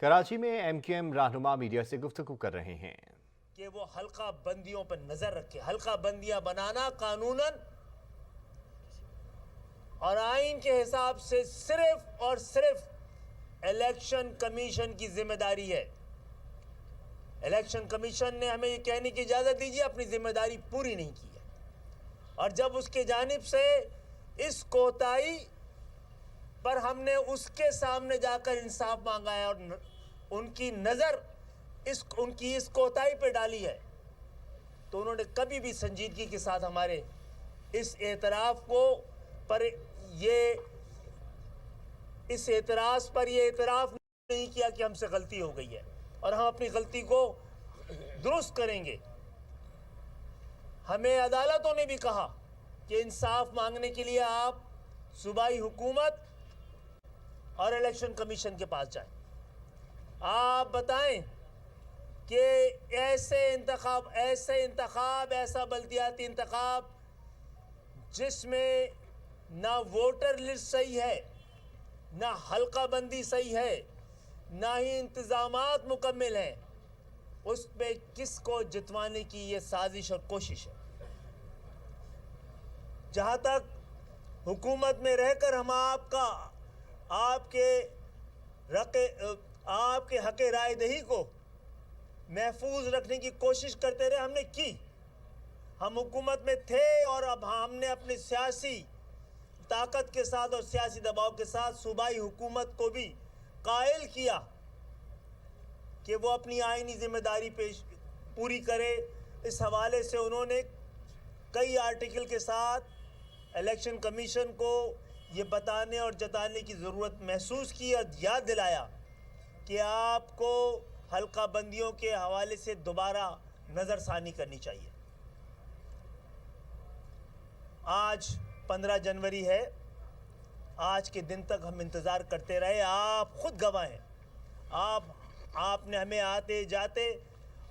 کراچی میں M Q M رہنما media سے گفتگو کر رہے ہیں کہ وہ حلقہ بندیوں پر نظر رکھے. حلقہ بندیاں بنانا قانوناً اور آئین کے حساب سے صرف اور صرف الیکشن کمیشن کی ذمہ داری ہے. الیکشن کمیشن نے ہمیں یہ کہنے کی اجازت دیجیے اپنی ذمہ داری پوری نہیں کی ہے، اور جب اس کے جانب سے اس کوتاہی پر ہم نے اس کے سامنے جا کر انصاف مانگا ہے اور ان کی نظر ان کی اس کوتاہی پہ ڈالی ہے، تو انہوں نے کبھی بھی سنجیدگی کے ساتھ ہمارے اس اعتراف کو اس اعتراض پر یہ اعتراف نہیں کیا کہ ہم سے غلطی ہو گئی ہے اور ہم اپنی غلطی کو درست کریں گے. ہمیں عدالتوں نے بھی کہا کہ انصاف مانگنے کے لیے آپ صوبائی حکومت اور الیکشن کمیشن کے پاس جائیں. آپ بتائیں کہ ایسا بلدیاتی انتخاب جس میں نہ ووٹر لسٹ صحیح ہے، نہ حلقہ بندی صحیح ہے، نہ ہی انتظامات مکمل ہیں، اس پہ کس کو جتوانے کی یہ سازش اور کوشش ہے. جہاں تک حکومت میں رہ کر ہم آپ کے حق رائے دہی کو محفوظ رکھنے کی کوشش کرتے رہے، ہم نے کی. ہم حکومت میں تھے اور اب ہم نے اپنی سیاسی طاقت کے ساتھ اور سیاسی دباؤ کے ساتھ صوبائی حکومت کو بھی قائل کیا کہ وہ اپنی آئینی ذمہ داری پوری کرے. اس حوالے سے انہوں نے کئی آرٹیکل کے ساتھ الیکشن کمیشن کو یہ بتانے اور جتانے کی ضرورت محسوس کی اور یاد دلایا کہ آپ کو حلقہ بندیوں کے حوالے سے دوبارہ نظر ثانی کرنی چاہیے. آج 15 جنوری ہے. آج کے دن تک ہم انتظار کرتے رہے. آپ خود گواہ ہیں. آپ نے ہمیں آتے جاتے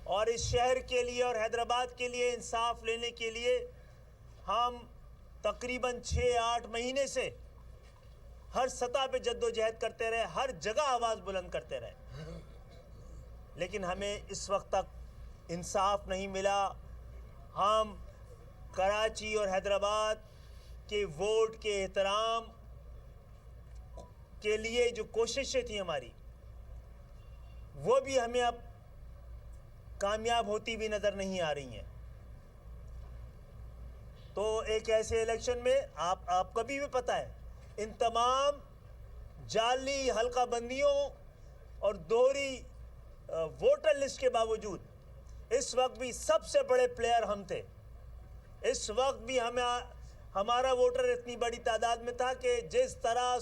اور اس شہر کے لیے اور حیدرآباد کے لیے انصاف لینے کے لیے ہم تقریباً 6-8 مہینے سے ہر سطح پہ جد و جہد کرتے رہے، ہر جگہ آواز بلند کرتے رہے، لیکن ہمیں اس وقت تک انصاف نہیں ملا. ہم کراچی اور حیدرآباد کے ووٹ کے احترام کے لیے جو کوششیں تھیں ہماری، وہ بھی ہمیں اب کامیاب ہوتی بھی نظر نہیں آ رہی ہیں. تو ایک ایسے الیکشن میں آپ کو بھی پتہ ہے، ان تمام جعلی حلقہ بندیوں اور دوہری ووٹر لسٹ کے باوجود اس وقت بھی سب سے بڑے پلیئر ہم تھے. اس وقت بھی ہمارا ووٹر اتنی بڑی تعداد میں تھا کہ جس طرح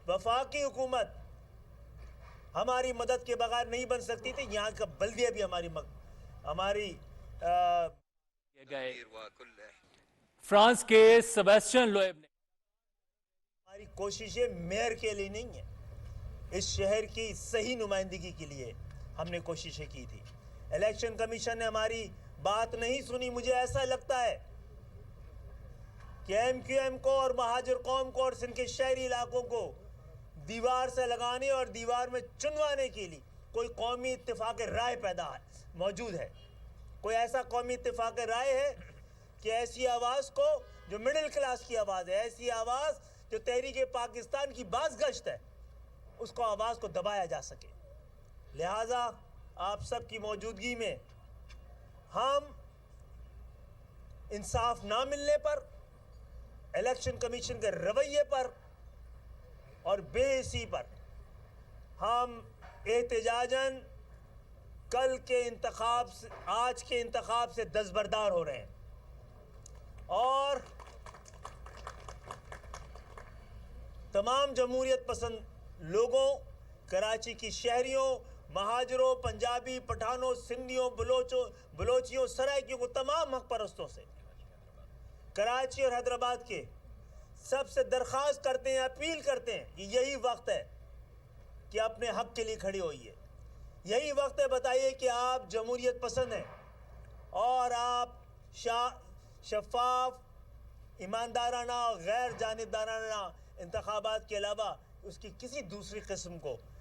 وفاقی حکومت ہماری مدد کے بغیر نہیں بن سکتی تھی، یہاں کا بلدیہ بھی ہماری فرانس کے سیباسٹین لوئب نے ہماری کوششیں میئر کے لیے نہیں ہیں، اس شہر کی صحیح نمائندگی کے لیے ہم نے کوششیں کی تھی. الیکشن کمیشن نے ہماری بات نہیں سنی. مجھے ایسا لگتا ہے کہ ایم کیو ایم کو اور مہاجر قوم کو اور سندھ کے شہری علاقوں کو دیوار سے لگانے اور دیوار میں چنوانے کے لیے کوئی قومی اتفاق رائے موجود ہے. کوئی ایسا قومی اتفاق رائے ہے کہ ایسی آواز کو جو مڈل کلاس کی آواز ہے، ایسی آواز جو تحریک پاکستان کی باز گشت ہے، اس کو آواز کو دبایا جا سکے. لہٰذا آپ سب کی موجودگی میں ہم انصاف نہ ملنے پر، الیکشن کمیشن کے رویے پر اور بے حسی پر ہم احتجاجاً آج کے انتخاب سے دستبردار ہو رہے ہیں. اور تمام جمہوریت پسند لوگوں، کراچی کی شہریوں، مہاجروں، پنجابی، پٹھانوں، سندھیوں، بلوچیوں، سرائکیوں کو، تمام حق پرستوں سے کراچی اور حیدرآباد کے سب سے درخواست کرتے ہیں، اپیل کرتے ہیں کہ یہی وقت ہے کہ اپنے حق کے لیے کھڑی ہوئیے. یہی وقت ہے، بتائیے کہ آپ جمہوریت پسند ہیں اور آپ شفاف، ایماندارانہ، غیر جانبدارانہ انتخابات کے علاوہ اس کی کسی دوسری قسم کو